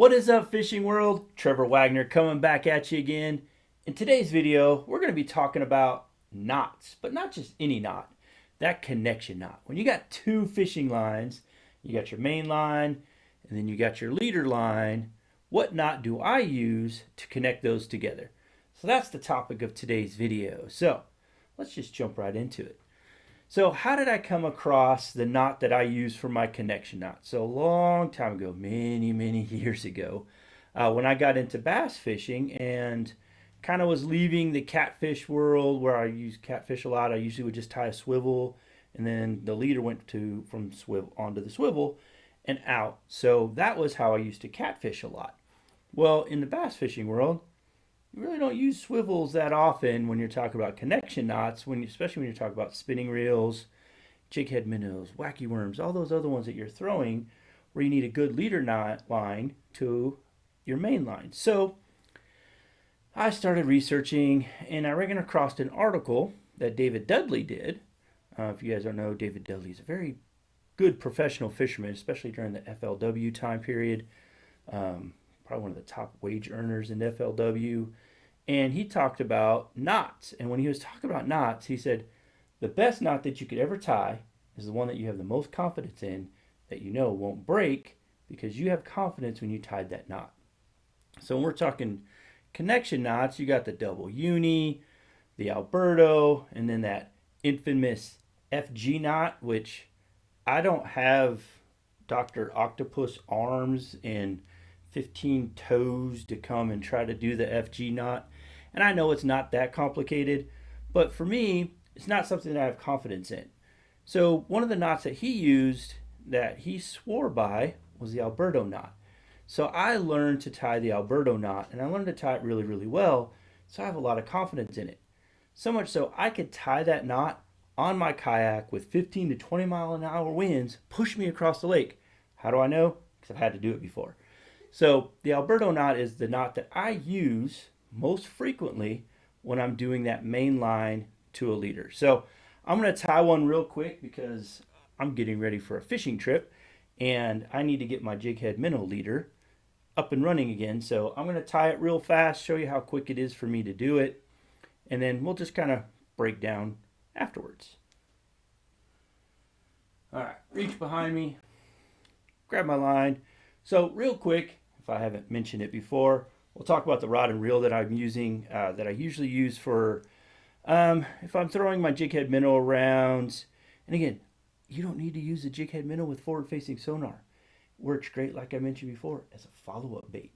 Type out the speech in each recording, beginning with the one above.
What is up, fishing world? Trevor Wagner coming back at you again. In today's video, we're going to be talking about knots, but not just any knot, that connection knot. When you got two fishing lines, you got your main line and then you got your leader line, what knot do I use to connect those together? So that's the topic of today's video. So let's just jump right into it. So how did I come across the knot that I use for my connection knot? So a long time ago, many years ago, when I got into bass fishing and kind of was leaving the catfish world where I use catfish a lot, I usually would just tie a swivel and then the leader went to from swivel onto the swivel and out. So that was how I used to catfish a lot. Well, in the bass fishing world, you really don't use swivels that often when you're talking about connection knots, especially when you're talking about spinning reels, jig head minnows, wacky worms, all those other ones that you're throwing where you need a good leader knot line to your main line. So I started researching and I ran across an article that David Dudley did. If you guys don't know, David Dudley is a very good professional fisherman, especially during the FLW time period. Probably one of the top wage earners in FLW. And he talked about knots. And when he was talking about knots, he said, the best knot that you could ever tie is the one that you have the most confidence in, that you know won't break because you have confidence when you tied that knot. So when we're talking connection knots, you got the Double Uni, the Alberto, and then that infamous FG knot, which I don't have Dr. Octopus arms and 15 toes to come and try to do the FG knot. And I know it's not that complicated, but for me, it's not something that I have confidence in. So one of the knots that he used that he swore by was the Alberto knot. So I learned to tie the Alberto knot and I learned to tie it really well. So I have a lot of confidence in it. So much so I could tie that knot on my kayak with 15 to 20 mile an hour winds, push me across the lake. How do I know? Because I've had to do it before. So the Alberto knot is the knot that I use most frequently when I'm doing that main line to a leader. So I'm going to tie one real quick because I'm getting ready for a fishing trip and I need to get my jig head minnow leader up and running again. So I'm going to tie it real fast, show you how quick it is for me to do it, and then we'll just kind of break down afterwards. All right, reach behind me, grab my line. So real quick, if I haven't mentioned it before, we'll talk about the rod and reel that I'm using, that I usually use for if I'm throwing my jig head minnow around. And again, you don't need to use the jig head minnow with forward-facing sonar. Works great, like I mentioned before, as a follow-up bait.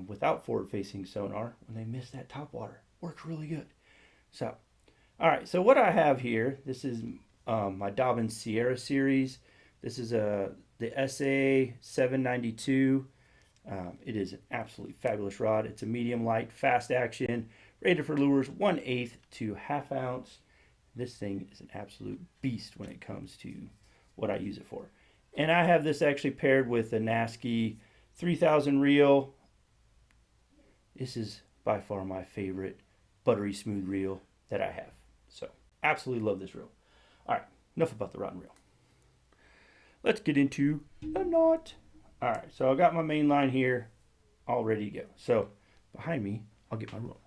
Without forward-facing sonar, when they miss that top water, works really good. So, all right, so what I have here, this is my Dobbin Sierra series. This is the SA 792. It is an absolutely fabulous rod. It's a medium light, fast action, rated for lures 1/8 to 1/2 ounce. This thing is an absolute beast when it comes to what I use it for. And I have this actually paired with a Nasky 3000 reel. This is by far my favorite buttery smooth reel that I have. So absolutely love this reel. All right, enough about the rod and reel. Let's get into the knot. All right, so I got my main line here all ready to go. So behind me, I'll get my roll.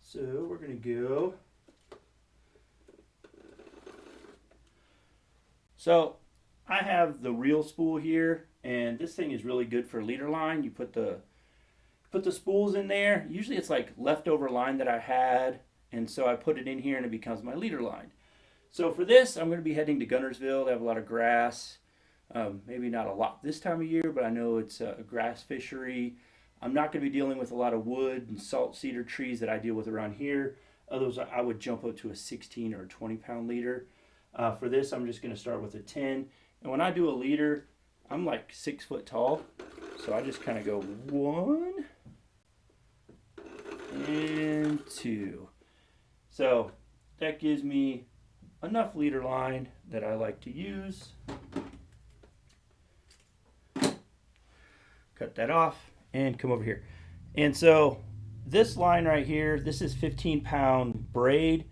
So we're gonna go. So I have the reel spool here, and this thing is really good for leader line. You put the spools in there. Usually it's like leftover line that I had, and so I put it in here and it becomes my leader line. So for this, I'm going to be heading to Guntersville. They have a lot of grass. Maybe not a lot this time of year, but I know it's a grass fishery. I'm not going to be dealing with a lot of wood and salt cedar trees that I deal with around here. Others, I would jump up to a 16 or a 20-pound leader. For this, I'm just going to start with a 10. And when I do a leader, I'm like 6 foot tall. So I just kind of go 1 and 2. So that gives me enough leader line that I like to use. Cut that off and come over here. And so this line right here, this is 15-pound braid.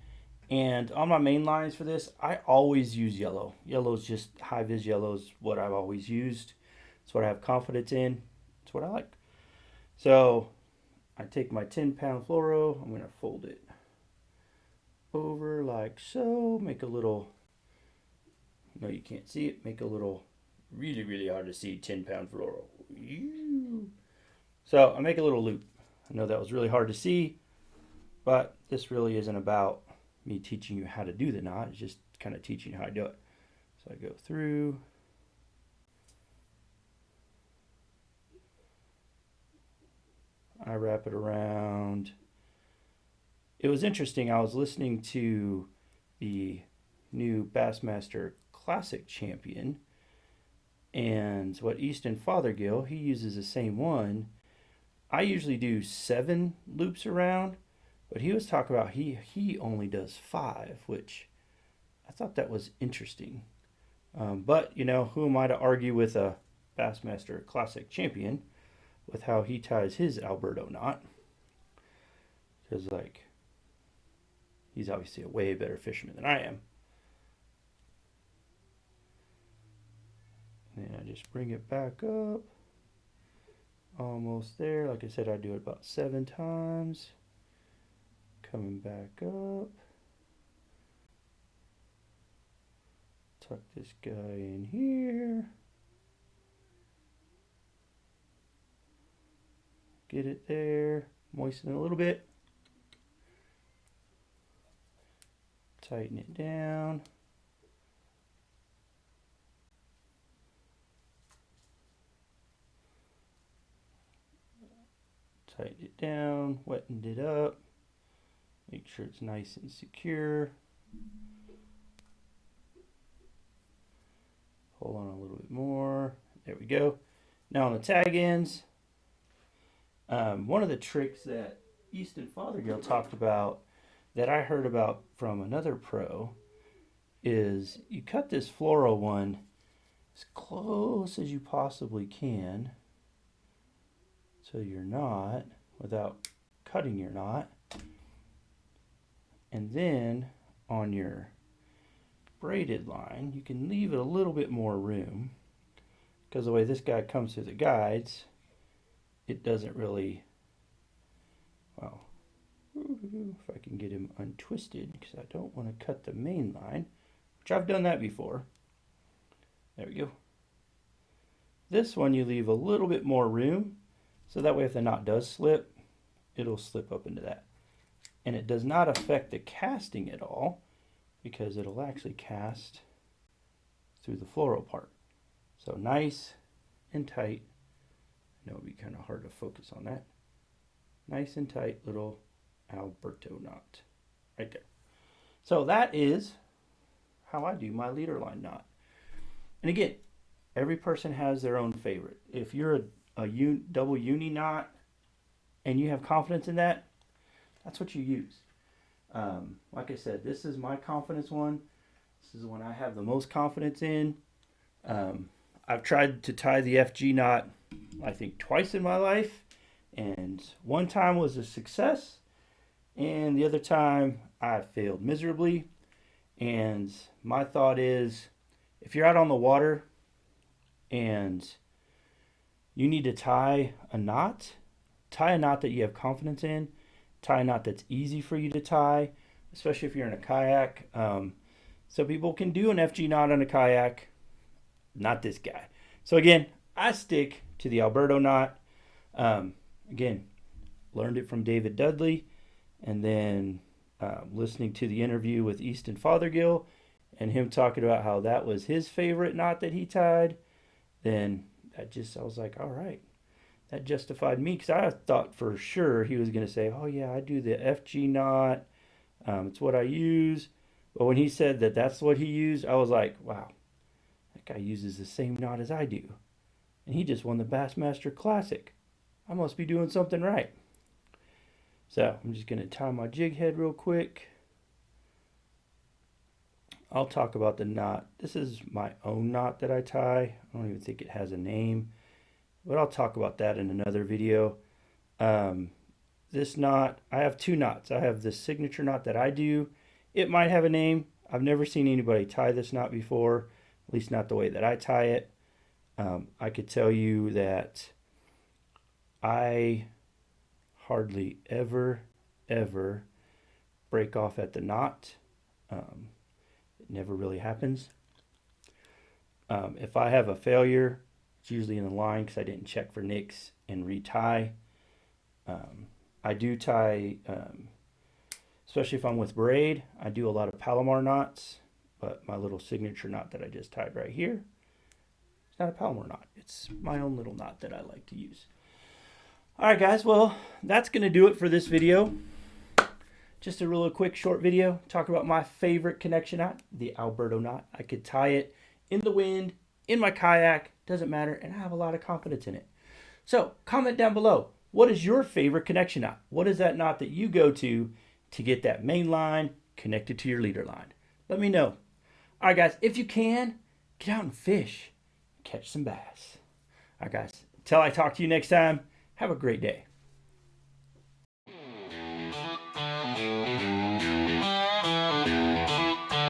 And on my main lines for this, I always use yellow. Yellow's just high-vis yellow is what I've always used. It's what I have confidence in. That's what I like. So I take my 10-pound fluoro, I'm going to fold it over like so, make a little, no you can't see it, make a little, really, really hard to see 10-pound fluoro. So I make a little loop. I know that was really hard to see, but this really isn't about me teaching you how to do the knot, it's just kind of teaching you how to do it. So I go through, I wrap it around. It was interesting, I was listening to the new Bassmaster Classic champion, and what Easton Fothergill, he uses the same one. I usually do 7 loops around, but he was talking about he only does 5, which I thought that was interesting. But, you know, who am I to argue with a Bassmaster Classic champion with how he ties his Alberto knot? Because, like, he's obviously a way better fisherman than I am. And I just bring it back up. Almost there. Like I said, I do it about 7 times. Coming back up. Tuck this guy in here. Get it there. Moisten it a little bit. Tighten it down. Tighten it down, wettened it up. Make sure it's nice and secure. Hold on a little bit more. There we go. Now on the tag ends, one of the tricks that Easton Fothergill talked about that I heard about from another pro is you cut this fluoro one as close as you possibly can to your knot without cutting your knot, and then on your braided line you can leave it a little bit more room, because the way this guy comes through the guides, it doesn't really, well, if I can get him untwisted, because I don't want to cut the main line, which I've done that before. There we go. This one you leave a little bit more room, so that way if the knot does slip, it'll slip up into that. And it does not affect the casting at all, because it'll actually cast through the fluoro part. So nice and tight. I know it'd be kind of hard to focus on that. Nice and tight little Alberto knot right there. So that is how I do my leader line knot. And again, every person has their own favorite. If you're a double uni knot and you have confidence in that, that's what you use. Like I said, this is my confidence one. This is the one I have the most confidence in. I've tried to tie the FG knot, I think, twice in my life, and one time was a success, and the other time I failed miserably. And my thought is, if you're out on the water and you need to tie a knot that you have confidence in, tie a knot that's easy for you to tie, especially if you're in a kayak. So people can do an FG knot on a kayak, not this guy. So again, I stick to the Alberto knot. Again, learned it from David Dudley, and then listening to the interview with Easton Fothergill and him talking about how that was his favorite knot that he tied, then I was like, all right, that justified me, because I thought for sure he was going to say, oh yeah, I do the FG knot, it's what I use. But when he said that that's what he used, I was like, wow, that guy uses the same knot as I do, and he just won the Bassmaster Classic. I must be doing something right. So I'm just going to tie my jig head real quick. I'll talk about the knot. This is my own knot that I tie. I don't even think it has a name, but I'll talk about that in another video. This knot, I have 2 knots. I have the signature knot that I do. It might have a name. I've never seen anybody tie this knot before, at least not the way that I tie it. I could tell you that I hardly ever break off at the knot. It never really happens. If I have a failure, it's usually in the line because I didn't check for nicks and retie. I do tie, especially if I'm with braid, I do a lot of Palomar knots, but my little signature knot that I just tied right here, it's not a Palomar knot. It's my own little knot that I like to use. All right, guys, well, that's going to do it for this video. Just a real quick short video talking about my favorite connection knot, the Alberto knot. I could tie it in the wind, in my kayak, doesn't matter, and I have a lot of confidence in it. So comment down below, what is your favorite connection knot? What is that knot that you go to get that main line connected to your leader line? Let me know. All right, guys, if you can, get out and fish. Catch some bass. All right, guys, until I talk to you next time, have a great day.